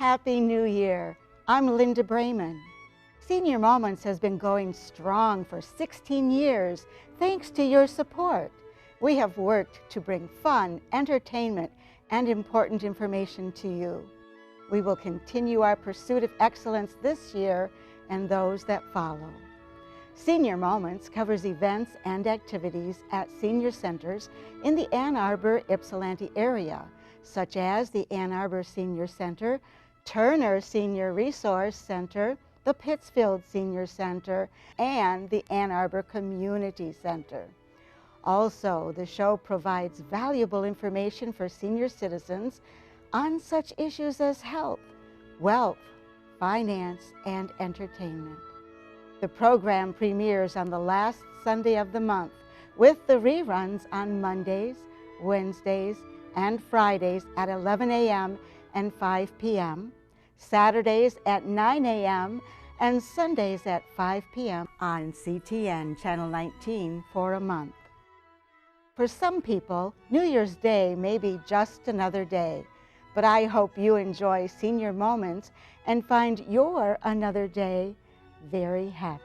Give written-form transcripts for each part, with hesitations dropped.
Happy New Year. I'm Linda Brayman. Senior Moments has been going strong for 16 years thanks to your support. We have worked to bring fun, entertainment, and important information to you. We will continue our pursuit of excellence this year and those that follow. Senior Moments covers events and activities at senior centers in the Ann Arbor, Ypsilanti area, such as the Ann Arbor Senior Center, Turner Senior Resource Center, the Pittsfield Senior Center, and the Ann Arbor Community Center. Also, the show provides valuable information for senior citizens on such issues as health, wealth, finance, and entertainment. The program premieres on the last Sunday of the month, with the reruns on Mondays, Wednesdays, and Fridays at 11 a.m. and 5 p.m., Saturdays at 9 a.m., and Sundays at 5 p.m. on CTN Channel 19 for a month. For some people, New Year's Day may be just another day, but I hope you enjoy Senior Moments and find your another day very happy.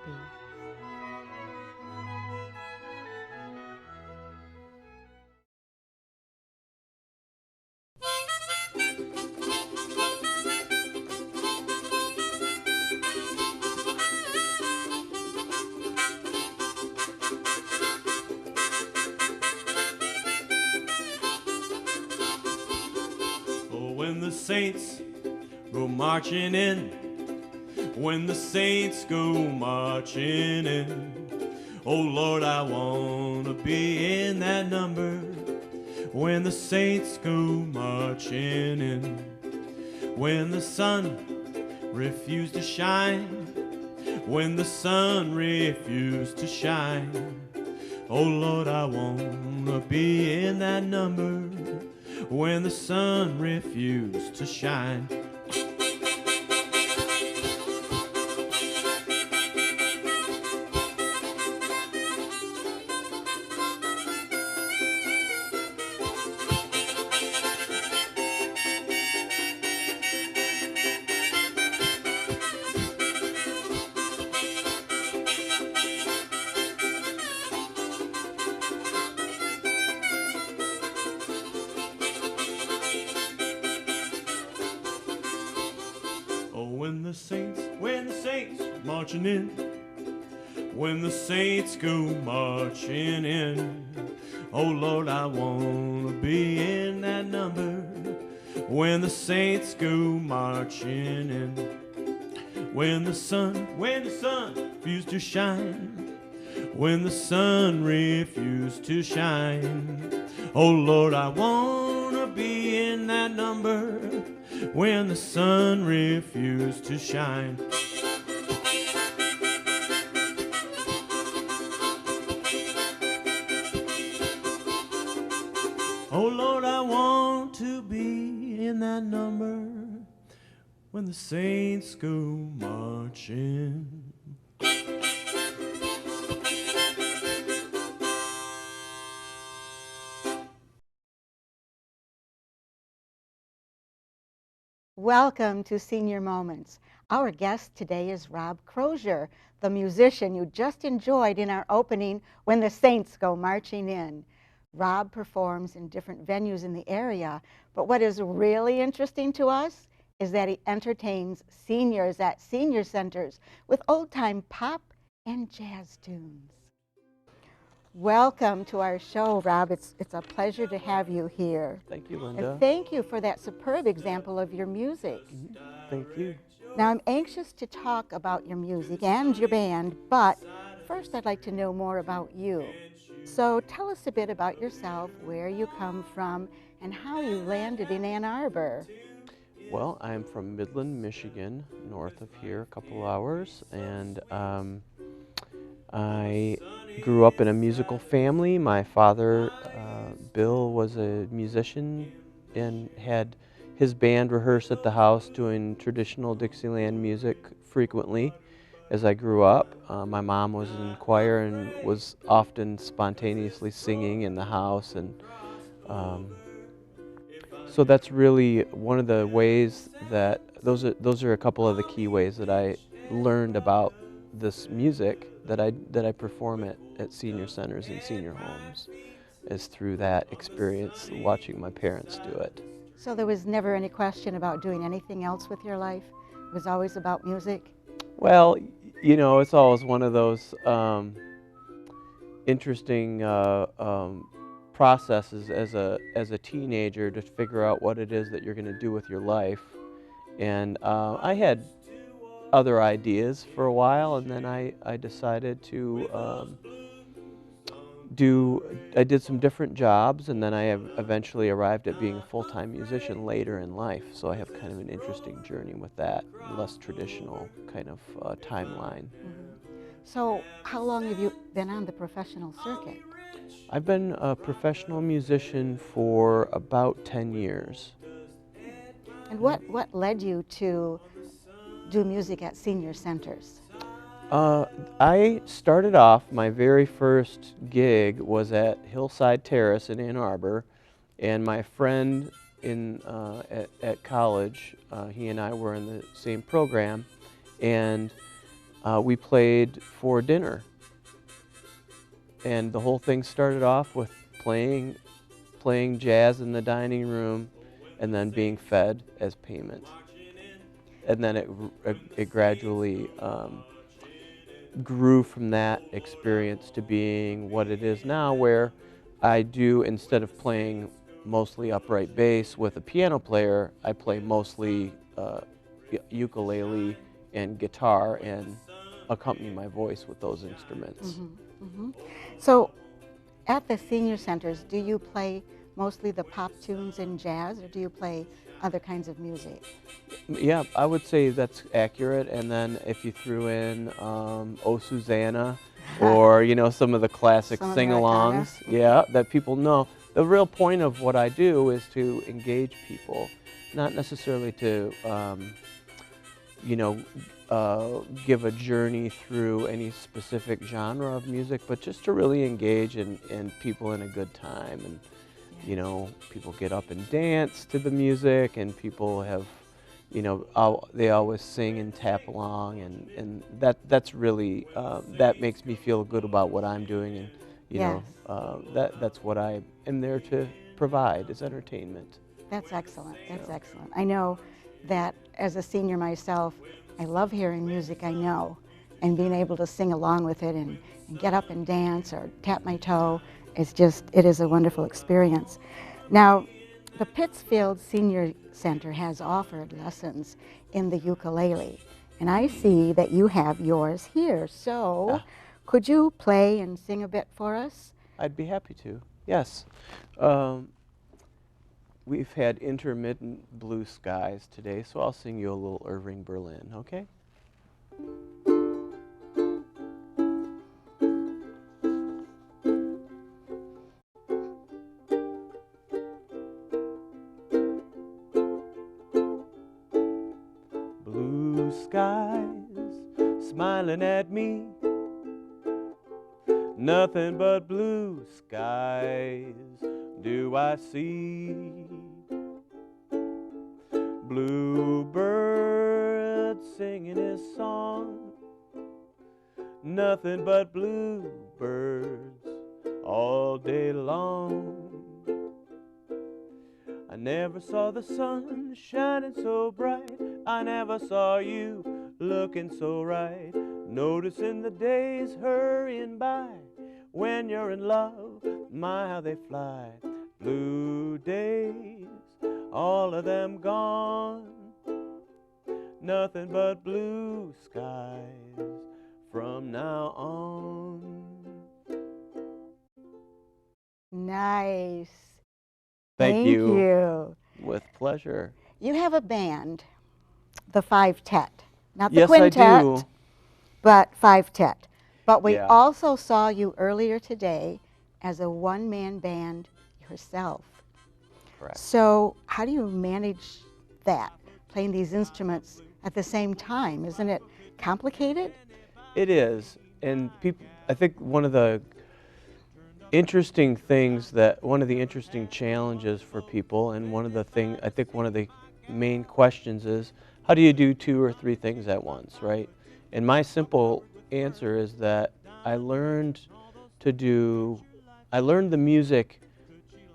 When the saints go marching in, when the saints go marching in, oh Lord, I want to be in that number. When the saints go marching in, when the sun refused to shine, when the sun refused to shine, oh Lord, I want to be in that number. When the sun refused to shine. When the saints marching in, when the saints go marching in, oh Lord, I want to be in that number. When the saints go marching in, when the sun refused to shine, when the sun refused to shine, oh Lord, I want to be in that number. When the sun refused to shine. Oh Lord, I want to be in that number when the saints go marching. Welcome to Senior Moments. Our guest today is Rob Crozier, the musician you just enjoyed in our opening, When the Saints Go Marching In. Rob performs in different venues in the area, but what is really interesting to us is that he entertains seniors at senior centers with old-time pop and jazz tunes. Welcome to our show, Rob. It's a pleasure to have you here. Thank you, Linda. And thank you for that superb example of your music. Thank you. Now, I'm anxious to talk about your music and your band, but first I'd like to know more about you. So tell us a bit about yourself, where you come from, and how you landed in Ann Arbor. Well, I'm from Midland, Michigan, north of here, a couple hours, and I grew up in a musical family. My father, Bill, was a musician and had his band rehearse at the house doing traditional Dixieland music frequently as I grew up. My mom was in choir and was often spontaneously singing in the house, and so that's really one of the ways that those are a couple of the key ways that I learned about this music that I perform at senior centers and senior homes, is through that experience watching my parents do it. So there was never any question about doing anything else with your life? It was always about music? Well, you know, it's always one of those interesting processes as a teenager to figure out what it is that you're going to do with your life. And I had other ideas for a while, and then I decided to I did some different jobs, and then I have eventually arrived at being a full-time musician later in life. So I have kind of an interesting journey with that, less traditional kind of timeline. So how long have you been on the professional circuit? I've been a professional musician for about 10 years. And what led you to do music at senior centers? I started off, my very first gig was at Hillside Terrace in Ann Arbor, and my friend at college, he and I were in the same program, and we played for dinner. And the whole thing started off with playing jazz in the dining room and then being fed as payment. And then it gradually grew from that experience to being what it is now, where I do, instead of playing mostly upright bass with a piano player, I play mostly ukulele and guitar and accompany my voice with those instruments. So at the senior centers, do you play mostly the pop tunes and jazz, or do you play other kinds of music? Yeah, I would say that's accurate. And then if you threw in Oh Susanna, or you know, some of the classic sing-alongs, yeah, that people know. The real point of what I do is to engage people, not necessarily to you know, give a journey through any specific genre of music, but just to really engage in people in a good time. And you know, people get up and dance to the music, and people have, you know, they always sing and tap along, and that's really, that makes me feel good about what I'm doing, and you know, that's what I am there to provide, is entertainment. That's excellent. That's excellent. I know that as a senior myself, I love hearing music I know and being able to sing along with it and get up and dance or tap my toe. It is a wonderful experience. Now, the Pittsfield Senior Center has offered lessons in the ukulele, and I see that you have yours here. So, could you play and sing a bit for us? I'd be happy to, yes. We've had intermittent blue skies today, so I'll sing you a little Irving Berlin, okay? Blue skies smiling at me, nothing but blue skies do I see. Bluebird singing his song, nothing but bluebirds all day long. I never saw the sun shining so bright, I never saw you looking so right, noticing the days hurrying by. When you're in love, my how they fly. Blue days, all of them gone, nothing but blue skies from now on. Nice. Thank you. you. With pleasure. You have a band, the Five-Tet. Not the Yes, quintet, I do. but Five-Tet. But we Yeah. also saw you earlier today as a one-man band yourself. Correct. So how do you manage that, playing these instruments at the same time? Isn't it complicated? It is, and I think one of the interesting challenges for people, and one of the main questions is, how do you do 2 or 3 things at once, right? And my simple answer is that I learned the music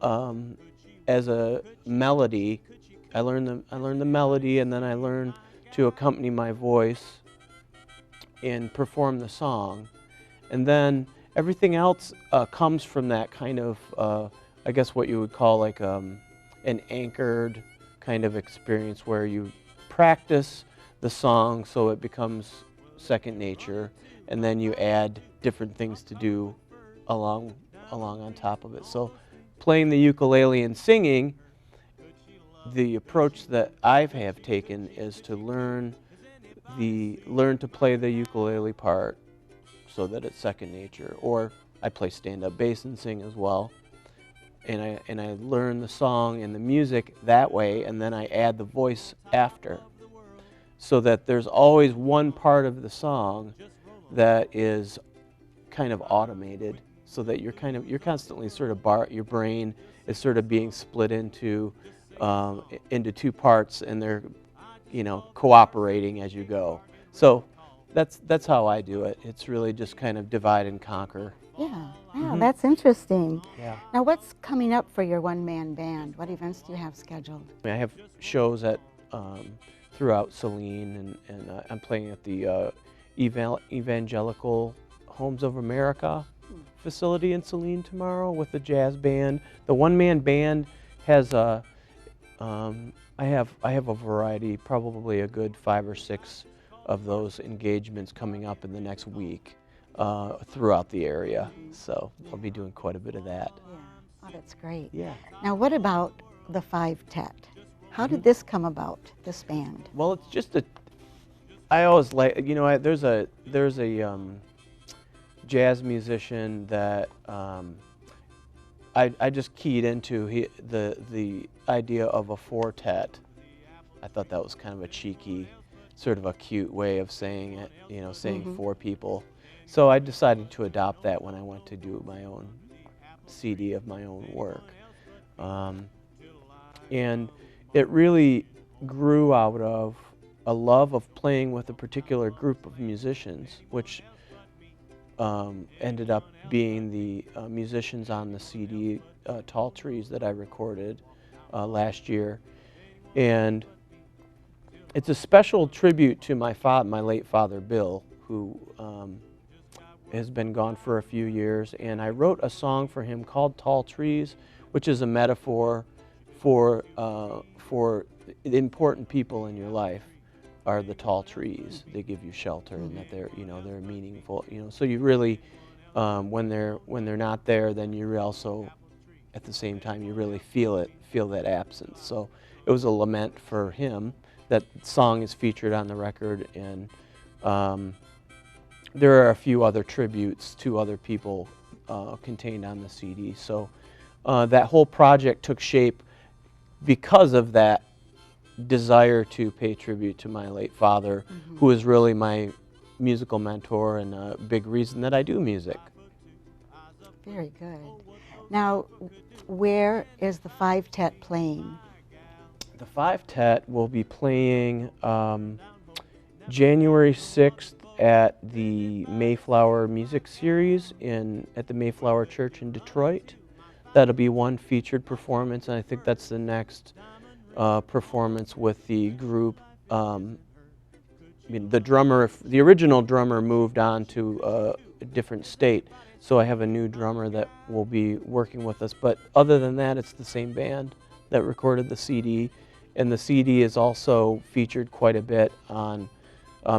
as a melody. I learned the melody, and then I learned to accompany my voice and perform the song. And then everything else comes from that kind of, I guess what you would call like an anchored kind of experience where you practice the song so it becomes second nature, and then you add different things to do along on top of it. So playing the ukulele and singing, the approach that I have taken is to learn to play the ukulele part so that it's second nature. Or I play stand-up bass and sing as well. And I learn the song and the music that way, and then I add the voice after, so that there's always one part of the song that is kind of automated, so that you're constantly sort of your brain is sort of being split into 2 parts, and they're cooperating as you go. So that's how I do it. It's really just kind of divide and conquer. Yeah, that's interesting. Yeah. Now, what's coming up for your one-man band? What events do you have scheduled? I have shows at throughout Saline, and I'm playing at the Evangelical Homes of America facility in Saline tomorrow with the jazz band. The one-man band has I have a variety, probably a good 5 or 6 of those engagements coming up in the next week throughout the area. So I'll be doing quite a bit of that. Yeah, oh, that's great. Yeah. Now, what about the 5-Tet? How did this come about, this band? Well, it's just I always like, there's a jazz musician that I just keyed into the idea of a 4-tet. I thought that was kind of a cheeky, sort of a cute way of saying it, saying 4 people. So I decided to adopt that when I went to do my own CD of my own work. And it really grew out of a love of playing with a particular group of musicians, which ended up being the musicians on the CD Tall Trees that I recorded last year. And it's a special tribute to my late father, Bill, who has been gone for a few years. And I wrote a song for him called Tall Trees, which is a metaphor for the important people in your life are the tall trees. They give you shelter, and that they're meaningful. So you really, when they're not there, then you also, at the same time, you really feel that absence. So it was a lament for him. That song is featured on the record, and there are a few other tributes to other people contained on the CD. So that whole project took shape because of that desire to pay tribute to my late father, who is really my musical mentor and a big reason that I do music. Very good. Now, where is the 5-Tet playing? The 5-Tet will be playing January 6th at the Mayflower Music Series at the Mayflower Church in Detroit. That'll be one featured performance, and I think that's the next performance with the group. The original drummer moved on to a different state, so I have a new drummer that will be working with us. But other than that, it's the same band that recorded the CD, and the CD is also featured quite a bit on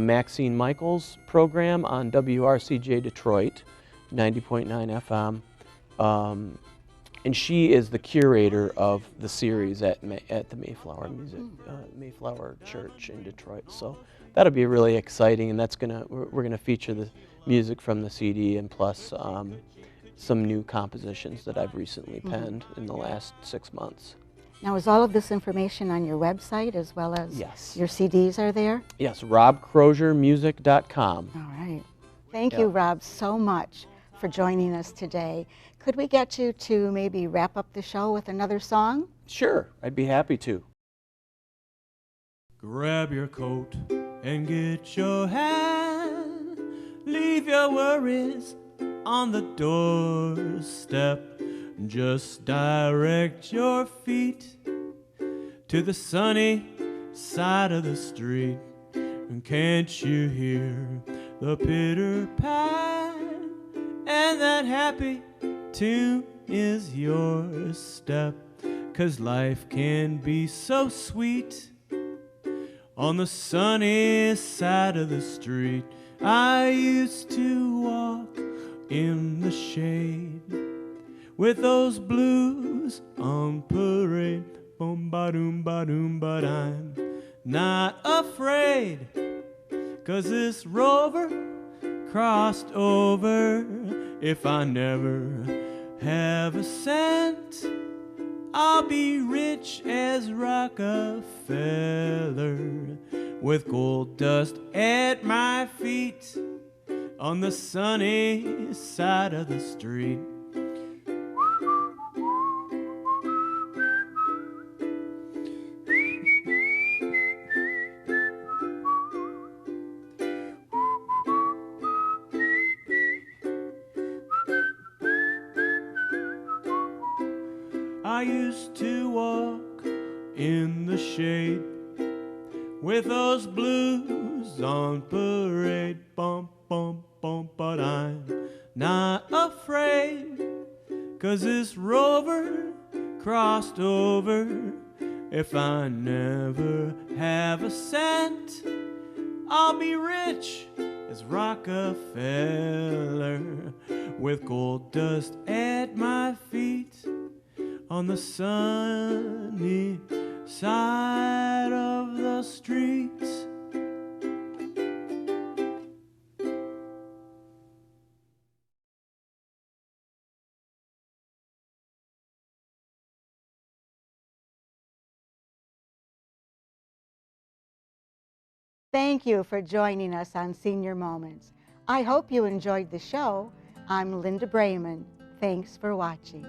Maxine Michaels' program on WRCJ Detroit, 90.9 FM. And she is the curator of the series at the Mayflower Mayflower Church in Detroit. So that'll be really exciting, and we're gonna feature the music from the CD, and plus some new compositions that I've recently penned in the last 6 months. Now, is all of this information on your website as well as your CDs are there? Yes, robcroziermusic.com. All right. Thank you, Rob, so much for joining us today. Could we get you to maybe wrap up the show with another song? Sure, I'd be happy to. Grab your coat and get your hat. Leave your worries on the doorstep. Just direct your feet to the sunny side of the street. And can't you hear the pitter-pat? And that happy tune is your step. 'Cause life can be so sweet on the sunny side of the street. I used to walk in the shade with those blues on parade. Boom ba doom ba doom, but I'm not afraid, 'cause this rover crossed over. If I never have a cent, I'll be rich as Rockefeller, with gold dust at my feet on the sunny side of the street. I used to walk in the shade with those blues on parade. Bump, bump, bump, but I'm not afraid, 'cause this rover crossed over. If I never have a cent, I'll be rich as Rockefeller, with gold dust at my feet on the sunny side of the street. Thank you for joining us on Senior Moments. I hope you enjoyed the show. I'm Linda Brayman. Thanks for watching.